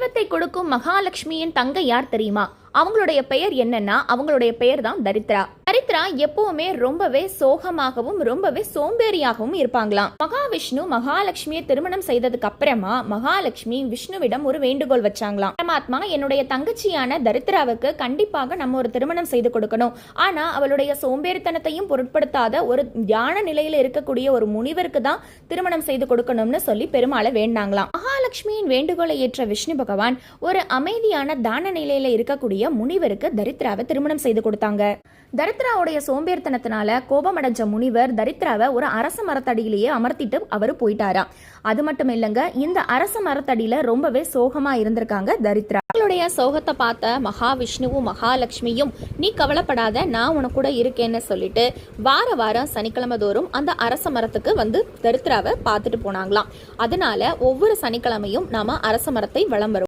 செல்வத்தை கொடுக்கும் மகாலட்சுமியின் தங்கை யார் தெரியுமா? அவங்களுடைய பெயர் என்னன்னா, அவங்களுடைய பெயர் தான் தரித்ரா. தரித்ரா எப்பவுமே ரொம்பவே சோகமாகவும் ரொம்பவே சோம்பேறியாகவும் இருப்பாங்களாம். மகாவிஷ்ணு மகாலட்சுமியை திருமணம் செய்ததுக்கு அப்புறமா மகாலட்சுமி விஷ்ணுவிடம் ஒரு வேண்டுகோள் வச்சாங்களாம். பரமாத்மா, என்னுடைய தங்கச்சியான தரித்ராவுக்கு கண்டிப்பாக நம்ம ஒரு திருமணம் செய்து கொடுக்கணும். ஆனா அவளுடைய சோம்பேறித்தனத்தையும் பொருட்படுத்தாத ஒரு தியான நிலையில இருக்கக்கூடிய ஒரு முனிவருக்கு தான் திருமணம் செய்து கொடுக்கணும்னு சொல்லி பெருமாளை வேண்டாங்களாம். மகாலட்சுமியின் வேண்டுகோளை ஏற்ற விஷ்ணு பகவான் ஒரு அமைதியான தான நிலையில இருக்கக்கூடிய முனிவருக்கு தரித்ராவை திருமணம் செய்து கொடுத்தாங்க. தரித்ராவுடைய சோம்பேறித்தனத்தினால கோபமடைஞ்ச முனிவர் தரித்ராவை ஒரு அரச மரத்தடியிலேயே அமர்த்திட்டு அவரு போயிட்டாராம். அது மட்டும் இல்லைங்க, இந்த அரச மரத்தடியில ரொம்பவே சோகமா இருந்திருக்காங்க தரித்ரா. அவங்களுடைய சோகத்தை பார்த்த மகாவிஷ்ணுவும் மகாலட்சுமியும், நீ கவலைப்படாத, நான் உனக்கு கூட இருக்கேன்னு சொல்லிட்டு வாரம் சனிக்கிழமை தோறும் அந்த அரச மரத்துக்கு வந்து தரித்ராவை பார்த்துட்டு போனாங்களாம். அதனால ஒவ்வொரு சனிக்கிழமையும் நாம அரச மரத்தை வலம் வரும்.